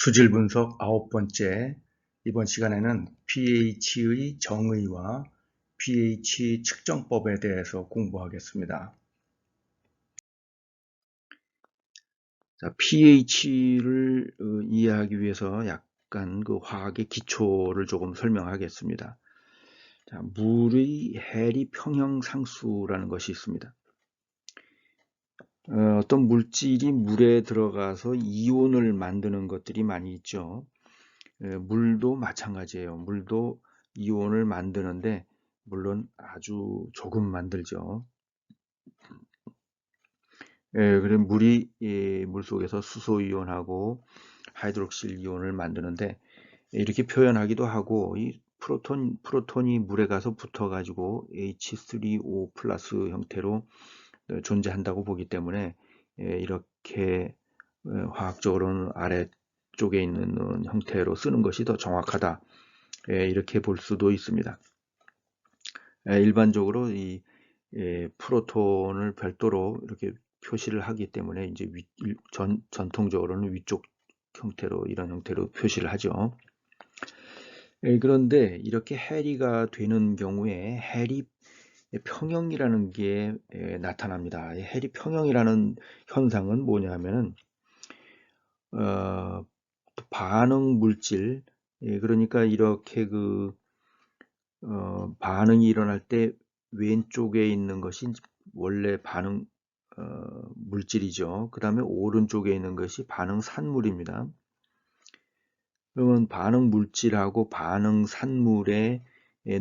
수질 분석 9번째. 이번 시간에는 pH의 정의와 pH 측정법에 대해서 공부하겠습니다. 자, pH를 이해하기 위해서 약간 그 화학의 기초를 조금 설명하겠습니다. 자, 물의 해리 평형 상수라는 것이 있습니다. 어떤 물질이 물에 들어가서 이온을 만드는 것들이 많이 있죠. 물도 마찬가지예요. 물도 이온을 만드는데 물론 아주 조금 만들죠. 그래서 물이 물속에서 수소 이온하고 하이드록실 이온을 만드는데 이렇게 표현하기도 하고, 이 프로톤이 물에 가서 붙어 가지고 H3O 플러스 형태로 존재한다고 보기 때문에 이렇게 화학적으로는 아래쪽에 있는 형태로 쓰는 것이 더 정확하다, 이렇게 볼 수도 있습니다. 일반적으로 이 프로톤을 별도로 이렇게 표시를 하기 때문에 이제 전통적으로는 위쪽 형태로, 이런 형태로 표시를 하죠. 그런데 이렇게 해리가 되는 경우에 해리 평형이라는 게 나타납니다. 해리 평형이라는 현상은 뭐냐면은 반응 물질, 그러니까 이렇게 반응이 일어날 때 왼쪽에 있는 것이 원래 반응 물질이죠. 그 다음에 오른쪽에 있는 것이 반응 산물입니다. 그러면 반응 물질하고 반응 산물의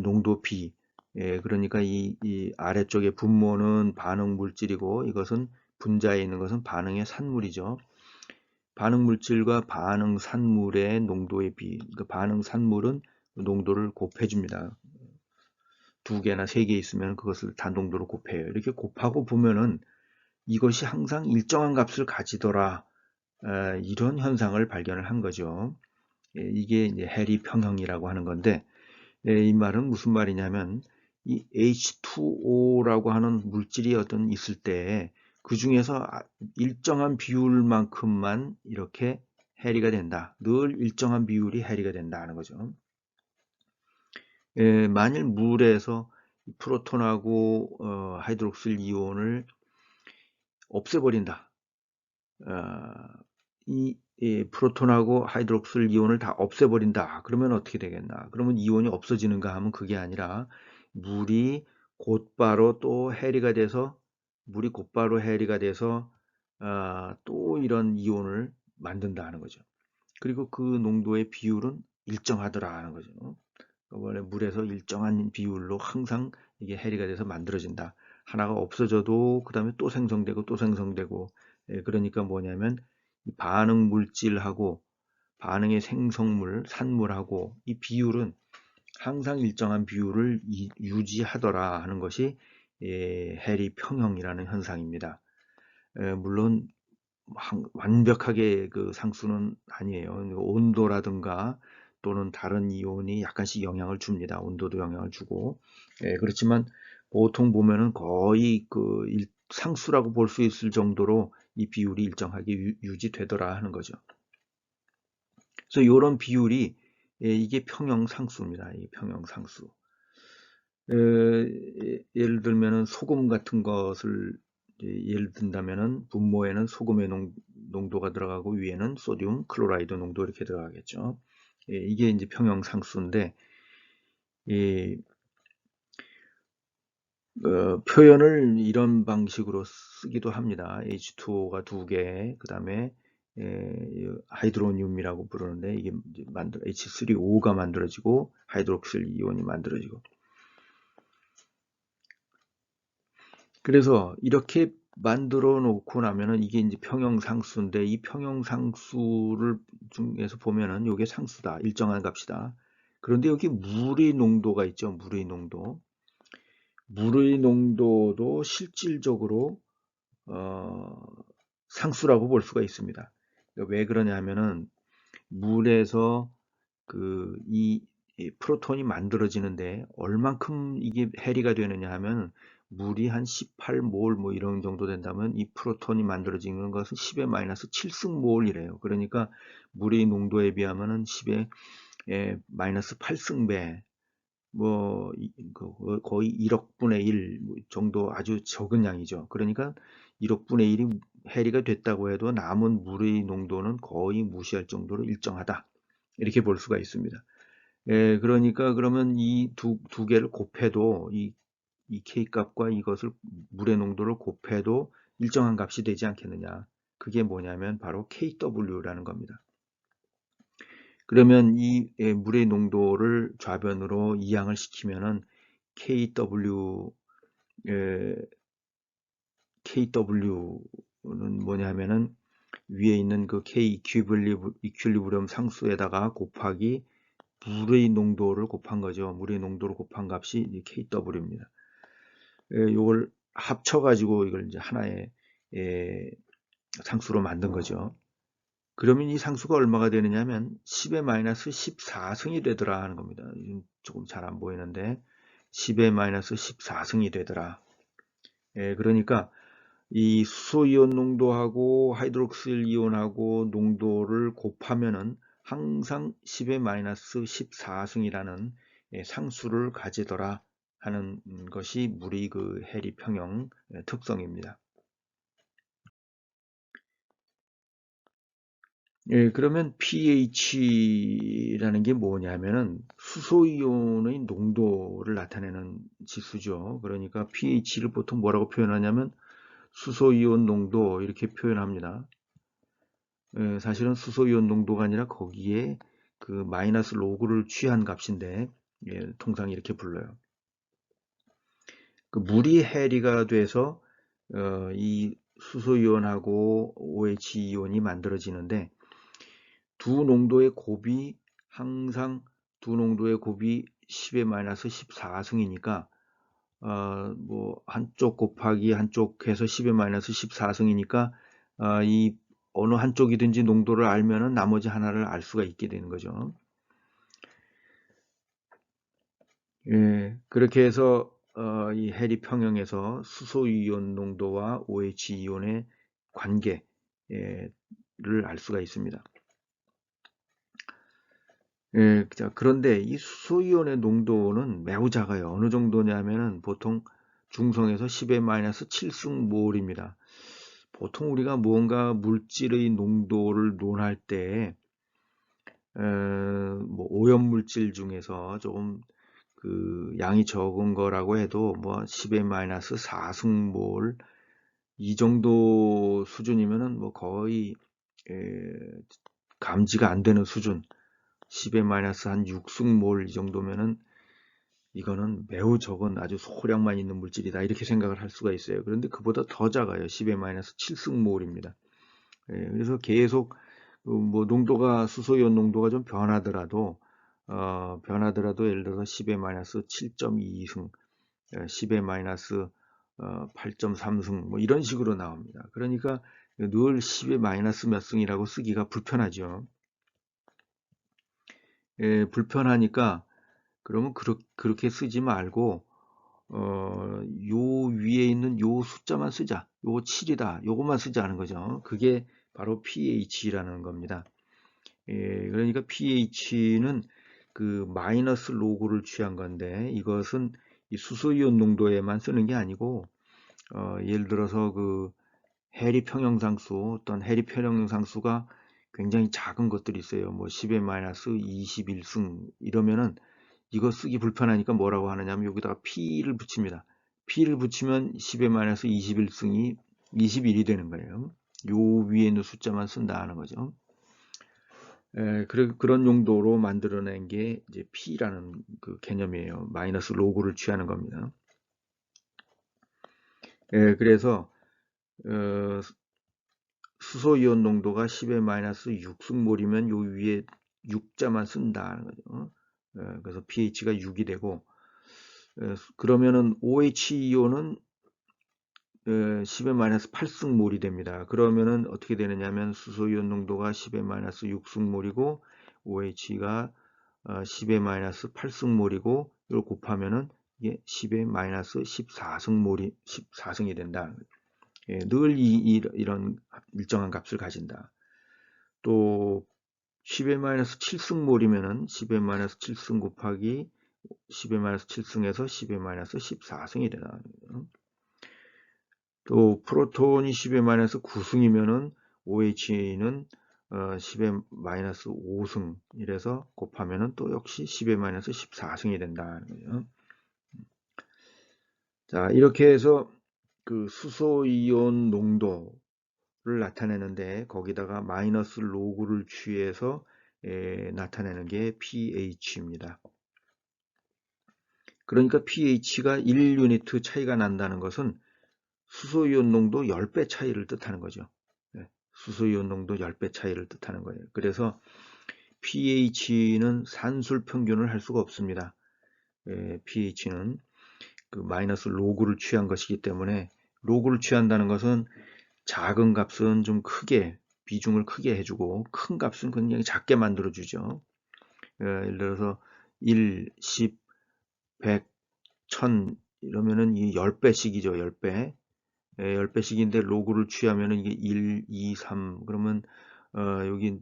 농도 B, 그러니까 이 아래쪽의 분모는 반응 물질이고 이것은 분자에 있는 것은 반응의 산물이죠. 반응 물질과 반응 산물의 농도의 B, 그러니까 반응 산물은 농도를 곱해줍니다. 2개나 3개 있으면 그것을 단농도로 곱해요. 이렇게 곱하고 보면은 이것이 항상 일정한 값을 가지더라, 이런 현상을 발견을 한 거죠. 이게 이제 해리 평형이라고 하는 건데, 이 말은 무슨 말이냐면 이 H2O라고 하는 물질이 어떤 있을 때 그 중에서 일정한 비율만큼만 이렇게 해리가 된다. 늘 일정한 비율이 해리가 된다 하는 거죠. 만일 물에서 프로톤하고 하이드록실 이온을 없애버린다. 이 프로톤하고 하이드록실 이온을 다 없애버린다. 그러면 어떻게 되겠나? 그러면 이온이 없어지는가 하면 그게 아니라 물이 곧바로 또 해리가 돼서 또 이런 이온을 만든다 하는 거죠. 그리고 그 농도의 비율은 일정하더라 하는 거죠. 원래 물에서 일정한 비율로 항상 이게 해리가 돼서 만들어진다. 하나가 없어져도 그 다음에 또 생성되고 또 생성되고, 그러니까 뭐냐면 이 반응 물질하고 반응의 생성물, 산물하고 이 비율은 항상 일정한 비율을 유지하더라 하는 것이 해리 평형이라는 현상입니다. 물론 완벽하게 그 상수는 아니에요. 온도라든가 또는 다른 이온이 약간씩 영향을 줍니다. 온도도 영향을 주고. 그렇지만 보통 보면은 거의 그 상수라고 볼 수 있을 정도로 이 비율이 일정하게 유지되더라 하는 거죠. 그래서 이런 비율이 이게 평형 상수입니다. 이 평형 상수. 예를 들면은 소금 같은 것을 예를 든다면은 분모에는 소금의 농도가 들어가고 위에는 소듐 클로라이드 농도 이렇게 들어가겠죠. 이게 이제 평형 상수인데, 표현을 이런 방식으로 쓰기도 합니다. H2O가 2개, 그 다음에 하이드로늄이라고 부르는데 이게 H3O가 만들어지고 하이드록실 이온이 만들어지고, 그래서 이렇게 만들어 놓고 나면은 이게 이제 평형상수인데, 이 평형상수를 중에서 보면은 이게 상수다, 일정한 값이다. 그런데 여기 물의 농도가 있죠. 물의 농도도 실질적으로 상수라고 볼 수가 있습니다. 왜 그러냐 하면은 물에서 이 프로톤이 만들어지는데 얼만큼 이게 해리가 되느냐 하면 물이 한 18몰 뭐 이런 정도 된다면 이 프로톤이 만들어지는 것은 10의 마이너스 7승몰이래요. 그러니까 물의 농도에 비하면은 10의 마이너스 8승배, 거의 1억 분의 1 정도 아주 적은 양이죠. 그러니까 1억 분의 1이 해리가 됐다고 해도 남은 물의 농도는 거의 무시할 정도로 일정하다. 이렇게 볼 수가 있습니다. 그러니까 그러면 이 두 개를 곱해도 이 K 값과 이것을 물의 농도를 곱해도 일정한 값이 되지 않겠느냐. 그게 뭐냐면 바로 KW라는 겁니다. 그러면 이 물의 농도를 좌변으로 이항을 시키면은 KW는 뭐냐면은 위에 있는 그 K 이퀄리브리엄 상수에다가 곱하기 물의 농도를 곱한 거죠. 물의 농도를 곱한 값이 KW입니다. 이걸 합쳐가지고 이걸 이제 하나의 상수로 만든 거죠. 그러면 이 상수가 얼마가 되느냐면 10의 마이너스 14승이 되더라 하는 겁니다. 조금 잘 안 보이는데 10의 마이너스 14승이 되더라. 그러니까 이 수소이온 농도하고 하이드록실 이온하고 농도를 곱하면은 항상 10의 마이너스 14승이라는 상수를 가지더라 하는 것이 물의 그 해리 평형 특성입니다. 그러면 pH라는 게 뭐냐면은 수소이온의 농도를 나타내는 지수죠. 그러니까 pH를 보통 뭐라고 표현하냐면 수소이온 농도 이렇게 표현합니다. 사실은 수소이온 농도가 아니라 거기에 그 마이너스 로그를 취한 값인데 통상 이렇게 불러요. 그 물이 해리가 돼서 이 수소이온하고 OH 이온이 만들어지는데 두 농도의 곱이 항상 두 농도의 곱이 10의 마이너스 14승이니까 뭐 한쪽 곱하기 한쪽 해서 10의 마이너스 14승이니까 이 어느 한쪽이든지 농도를 알면은 나머지 하나를 알 수가 있게 되는 거죠. 그렇게 해서 이 해리 평형에서 수소이온 농도와 OH 이온의 관계를 알 수가 있습니다. 자, 그런데 이 수소이온의 농도는 매우 작아요. 어느 정도냐면은 보통 중성에서 10의 마이너스 7승몰입니다. 보통 우리가 무언가 물질의 농도를 논할 때, 뭐 오염물질 중에서 조금 그 양이 적은 거라고 해도 뭐 10의 마이너스 4승몰 이 정도 수준이면은 뭐 거의 감지가 안 되는 수준. 10의 마이너스 한 6승몰 이 정도면은 이거는 매우 적은 아주 소량만 있는 물질이다 이렇게 생각을 할 수가 있어요. 그런데 그보다 더 작아요. 10의 마이너스 7승몰입니다. 그래서 계속 뭐 농도가 수소이온 농도가 좀 변하더라도 예를 들어서 10의 마이너스 7.2승, 10의 마이너스 8.3승 뭐 이런 식으로 나옵니다. 그러니까 늘 10의 마이너스 몇 승이라고 쓰기가 불편하죠. 불편하니까 그러면 그렇게 쓰지 말고 요 위에 있는 요 숫자만 쓰자. 요 7이다. 요것만 쓰자는 거죠. 그게 바로 pH라는 겁니다. 그러니까 pH는 그 마이너스 로그를 취한 건데 이것은 이 수소이온 농도에만 쓰는 게 아니고 예를 들어서 그 해리 평형상수 어떤 해리 평형상수가 굉장히 작은 것들이 있어요. 뭐 10의 마이너스 21승 이러면은 이거 쓰기 불편하니까 뭐라고 하느냐면 여기다가 P를 붙입니다. P를 붙이면 10의 마이너스 21승이 21이 되는 거예요. 요 위에 있는 숫자만 쓴다 하는 거죠. 그런 용도로 만들어낸 게 이제 P라는 그 개념이에요. 마이너스 로그를 취하는 겁니다. 그래서 수소이온 농도가 10의 마이너스 6승몰이면 요 위에 6자만 쓴다 하는 거죠. 그래서 pH가 6이 되고 그러면은 OH-이온은 10의 마이너스 8승몰이 됩니다. 그러면은 어떻게 되느냐면 수소이온 농도가 10의 마이너스 6승몰이고 OH가 10의 마이너스 8승몰이고 이걸 곱하면은 이게 10의 마이너스 14승이 된다. 늘 이런 일정한 값을 가진다. 또 10의 마이너스 7승몰이면은 10의 마이너스 7승 곱하기 10의 마이너스 7승에서 10의 마이너스 14승이 되나. 또 프로톤이 10의 마이너스 9승이면은 OH는 10의 마이너스 5승 이래서 곱하면은 또 역시 10의 마이너스 14승이 된다는 거죠. 자, 이렇게 해서 그 수소이온 농도를 나타내는데 거기다가 마이너스 로그를 취해서 나타내는 게 pH입니다. 그러니까 pH가 1유니트 차이가 난다는 것은 수소이온 농도 10배 차이를 뜻하는 거죠. 수소이온 농도 10배 차이를 뜻하는 거예요. 그래서 pH는 산술 평균을 할 수가 없습니다. pH는 그 마이너스 로그를 취한 것이기 때문에 로그를 취한다는 것은 작은 값은 좀 크게 비중을 크게 해주고 큰 값은 굉장히 작게 만들어주죠. 예를 들어서 1, 10, 100, 1000 이러면은 이 10배씩이죠. 10배. 10배씩인데 로그를 취하면은 이게 1, 2, 3 그러면 여기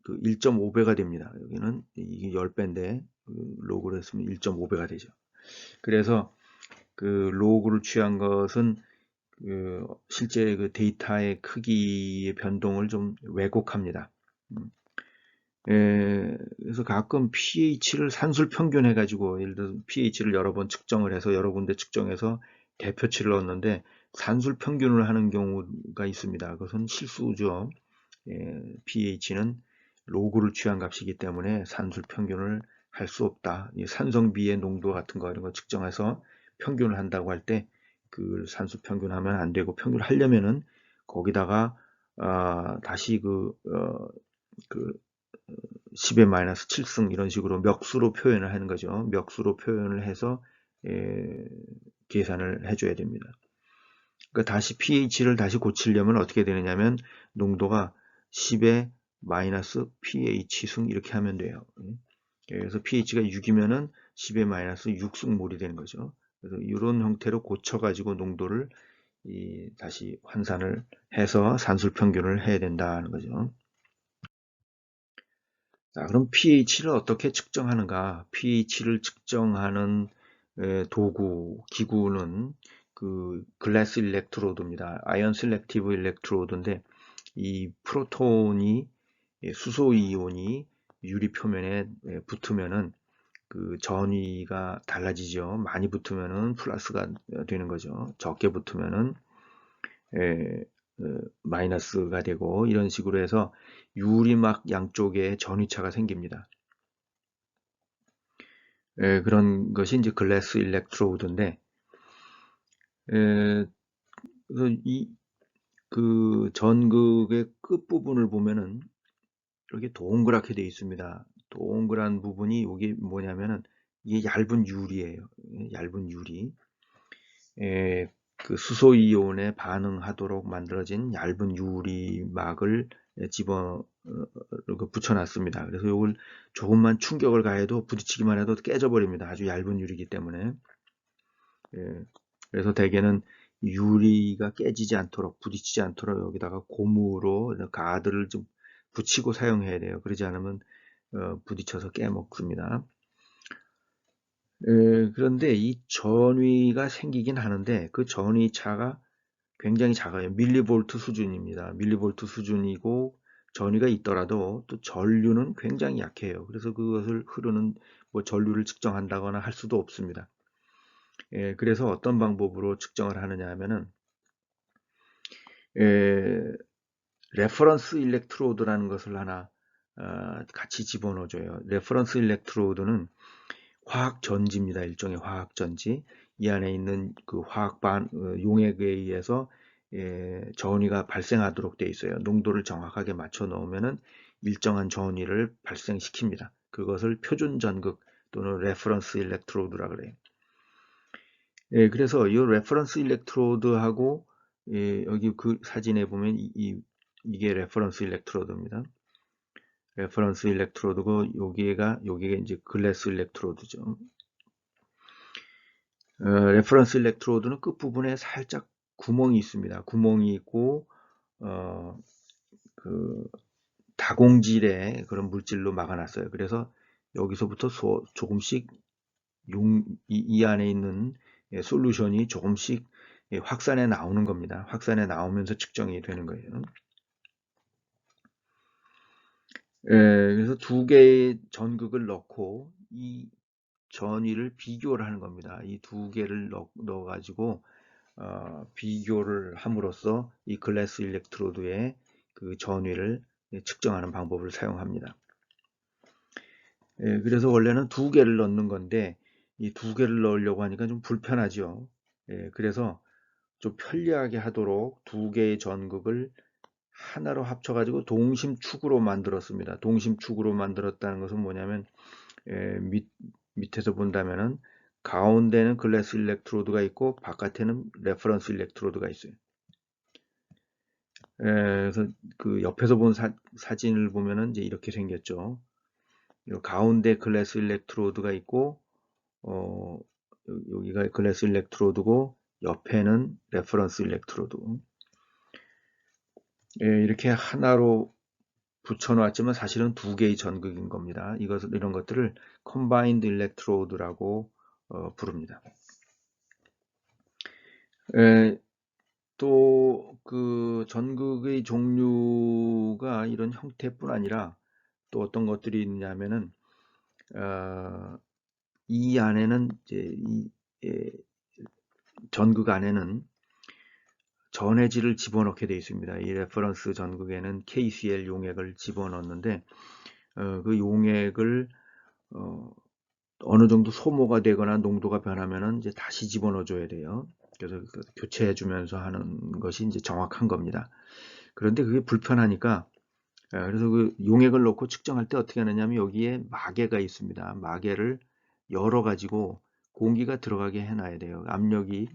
그 1.5배가 됩니다. 여기는 이게 10배인데 로그를 했으면 1.5배가 되죠. 그래서 그 로그를 취한 것은 그 실제 그 데이터의 크기의 변동을 좀 왜곡합니다. 그래서 가끔 pH를 산술 평균해 가지고 예를 들어 pH를 여러 번 측정을 해서 여러 군데 측정해서 대표치를 얻는데 산술 평균을 하는 경우가 있습니다. 그것은 실수죠. pH는 로그를 취한 값이기 때문에 산술 평균을 할 수 없다. 산성비의 농도 같은 거 이런 거 측정해서 평균을 한다고 할 때 그 산술 평균하면 안 되고 평균을 하려면은 거기다가 다시 그 10의 마이너스 7승 이런 식으로 멱수로 표현을 하는 거죠. 멱수로 표현을 해서 계산을 해줘야 됩니다. 그러니까 다시 pH를 다시 고치려면 어떻게 되느냐면 농도가 10의 마이너스 pH승 이렇게 하면 돼요. 그래서 pH가 6이면은 10의 마이너스 6승몰이 되는 거죠. 그래서 이런 형태로 고쳐가지고 농도를 다시 환산을 해서 산술 평균을 해야 된다는 거죠. 자, 그럼 pH를 어떻게 측정하는가? pH를 측정하는 도구, 기구는 그 글래스 일렉트로드입니다. 아이언 셀렉티브 일렉트로드인데 이 프로톤이 수소 이온이 유리 표면에 붙으면은 그 전위가 달라지죠. 많이 붙으면은 플러스가 되는 거죠. 적게 붙으면은 마이너스가 되고 이런 식으로 해서 유리막 양쪽에 전위차가 생깁니다. 그런 것이 이제 글래스 일렉트로드인데 그래서 그 전극의 끝부분을 보면은 이렇게 동그랗게 되어 있습니다. 동그란 부분이 이게 뭐냐면은 이게 얇은 유리예요. 얇은 유리. 그 수소이온에 반응하도록 만들어진 얇은 유리막을 붙여놨습니다. 그래서 이걸 조금만 충격을 가해도 부딪히기만 해도 깨져버립니다. 아주 얇은 유리이기 때문에. 그래서 대개는 유리가 깨지지 않도록 부딪히지 않도록 여기다가 고무로 가드를 좀 붙이고 사용해야 돼요. 그러지 않으면 부딪혀서 깨먹습니다. 그런데 이 전위가 생기긴 하는데 그 전위차가 굉장히 작아요. 밀리볼트 수준입니다. 밀리볼트 수준이고 전위가 있더라도 또 전류는 굉장히 약해요. 그래서 그것을 흐르는 뭐 전류를 측정한다거나 할 수도 없습니다. 그래서 어떤 방법으로 측정을 하느냐 하면은 레퍼런스 일렉트로드라는 것을 하나 같이 집어넣어줘요. 레퍼런스 일렉트로드는 화학 전지입니다. 일종의 화학 전지. 이 안에 있는 그 화학 용액에 의해서 전위가 발생하도록 되어 있어요. 농도를 정확하게 맞춰 넣으면은 일정한 전위를 발생시킵니다. 그것을 표준 전극 또는 레퍼런스 일렉트로드라 그래요. 그래서 이 레퍼런스 일렉트로드하고 여기 그 사진에 보면 이게 레퍼런스 일렉트로드입니다. 레퍼런스 일렉트로드고 여기가 이제 글래스 일렉트로드죠. 레퍼런스 일렉트로드는 끝부분에 살짝 구멍이 있습니다. 구멍이 있고 그 다공질의 그런 물질로 막아놨어요. 그래서 여기서부터 조금씩 이 안에 있는 솔루션이 조금씩 확산해 나오는 겁니다. 확산해 나오면서 측정이 되는 거예요. 그래서 두 개의 전극을 넣고 이 전위를 비교를 하는 겁니다. 이 두 개를 넣어가지고 비교를 함으로써 이 글래스 일렉트로드의 그 전위를 측정하는 방법을 사용합니다. 그래서 원래는 두 개를 넣는 건데 이 두 개를 넣으려고 하니까 좀 불편하죠. 그래서 좀 편리하게 하도록 두 개의 전극을 하나로 합쳐가지고 동심축으로 만들었습니다. 동심축으로 만들었다는 것은 뭐냐면 밑에서 본다면은 가운데는 글래스 일렉트로드가 있고 바깥에는 레퍼런스 일렉트로드가 있어요. 그래서 그 옆에서 본 사진을 보면은 이제 이렇게 생겼죠. 가운데 글래스 일렉트로드가 있고 여기가 글래스 일렉트로드고 옆에는 레퍼런스 일렉트로드. 이렇게 하나로 붙여놨지만 사실은 두 개의 전극인 겁니다. 이런 것들을 컴바인드 일렉트로드라고 부릅니다. 또 그 전극의 종류가 이런 형태뿐 아니라 또 어떤 것들이 있냐면은 이 안에는 이제 전극 안에는 전해질을 집어넣게 되어 있습니다. 이 레퍼런스 전극에는 KCl 용액을 집어넣는데 그 용액을 어느 정도 소모가 되거나 농도가 변하면은 이제 다시 집어넣어 줘야 돼요. 그래서 교체해 주면서 하는 것이 이제 정확한 겁니다. 그런데 그게 불편하니까 그래서 그 용액을 넣고 측정할 때 어떻게 하느냐면 여기에 마개가 있습니다. 마개를 열어 가지고 공기가 들어가게 해놔야 돼요. 압력이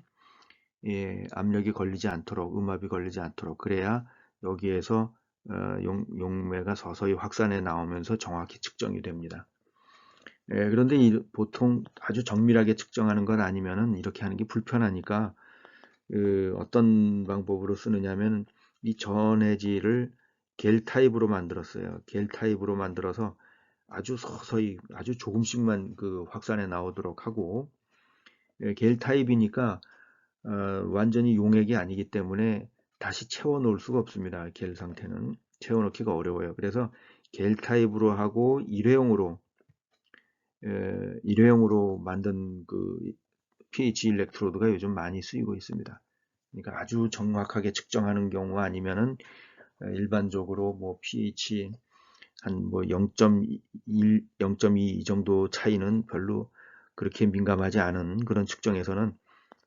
걸리지 않도록, 음압이 걸리지 않도록. 그래야 여기에서 용매가 서서히 확산해 나오면서 정확히 측정이 됩니다. 그런데 보통 아주 정밀하게 측정하는 건 아니면은 이렇게 하는 게 불편하니까 어떤 방법으로 쓰느냐면 이 전해질을 겔 타입으로 만들었어요. 겔 타입으로 만들어서 아주 서서히 아주 조금씩만 그 확산해 나오도록 하고 겔 타입이니까 완전히 용액이 아니기 때문에 다시 채워 놓을 수가 없습니다. 겔 상태는 채워 넣기가 어려워요. 그래서 겔 타입으로 하고 일회용으로 만든 그 pH 일렉트로드가 요즘 많이 쓰이고 있습니다. 그러니까 아주 정확하게 측정하는 경우 아니면은 일반적으로 뭐 pH 한 뭐 0.1, 0.2 이 정도 차이는 별로 그렇게 민감하지 않은 그런 측정에서는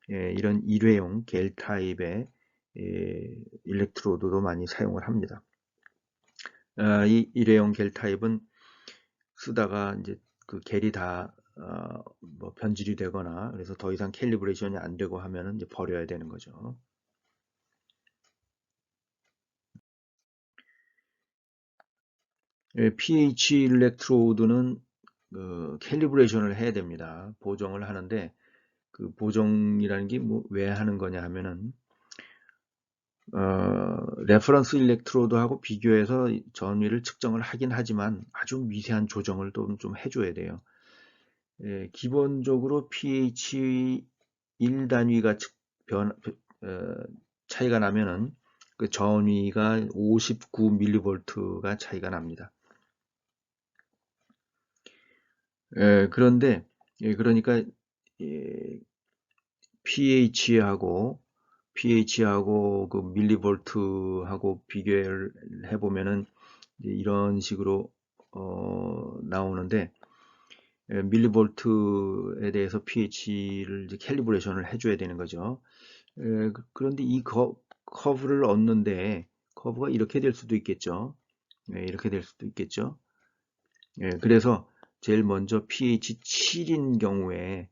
이런 일회용 겔 타입의 일렉트로드도 많이 사용을 합니다. 이 일회용 겔 타입은 쓰다가 이제 그 겔이 다 뭐 변질이 되거나 그래서 더 이상 캘리브레이션이 안 되고 하면은 이제 버려야 되는 거죠. pH 일렉트로드는 캘리브레이션을 해야 됩니다. 보정을 하는데 그 보정이라는 게 뭐 왜 하는 거냐 하면은 레퍼런스 일렉트로드하고 비교해서 전위를 측정을 하긴 하지만 아주 미세한 조정을 좀 해줘야 돼요. 기본적으로 pH 1단위가 차이가 나면은 그 전위가 59mV가 차이가 납니다. 그런데 그러니까 pH하고 그 밀리볼트하고 비교를 해보면은 이런 식으로 나오는데 밀리볼트에 대해서 pH를 이제 캘리브레이션을 해줘야 되는 거죠. 그런데 이 커브를 얻는데 커브가 이렇게 될 수도 있겠죠. 이렇게 될 수도 있겠죠. 그래서 제일 먼저 pH 7인 경우에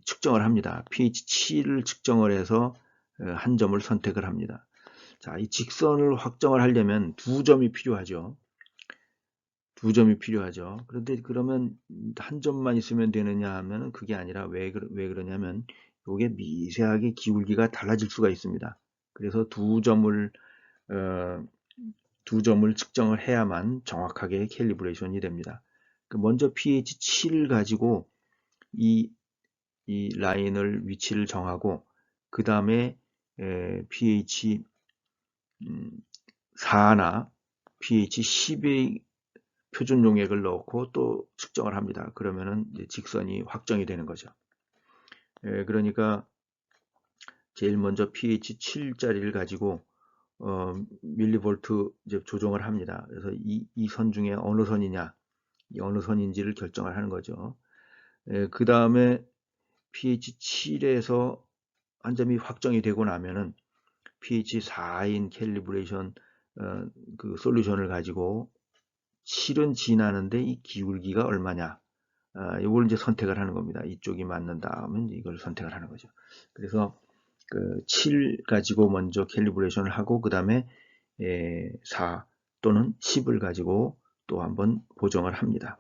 측정을 합니다. pH 7을 측정을 해서 한 점을 선택을 합니다. 자, 이 직선을 확정을 하려면 두 점이 필요하죠. 2점이 필요하죠. 그런데 그러면 한 점만 있으면 되느냐 하면은 그게 아니라 왜 그러냐면 요게 미세하게 기울기가 달라질 수가 있습니다. 그래서 어, 2점을 측정을 해야만 정확하게 캘리브레이션이 됩니다. 먼저 pH 7 가지고 이 라인을 위치를 정하고 그 다음에 pH 4나 pH 10의 표준 용액을 넣고 또 측정을 합니다. 그러면은 이제 직선이 확정이 되는 거죠. 그러니까 제일 먼저 pH 7짜리를 가지고 밀리볼트 이제 조정을 합니다. 그래서 이 선 중에 어느 선이냐, 어느 선인지를 결정을 하는 거죠. 그 다음에 pH 7에서 한 점이 확정이 되고 나면은 pH 4인 캘리브레이션 그 솔루션을 가지고 7은 지나는데 이 기울기가 얼마냐, 이걸 이제 선택을 하는 겁니다. 이쪽이 맞는다 하면 이걸 선택을 하는 거죠. 그래서 그 7 가지고 먼저 캘리브레이션을 하고 그 다음에 4 또는 10을 가지고 또 한번 보정을 합니다.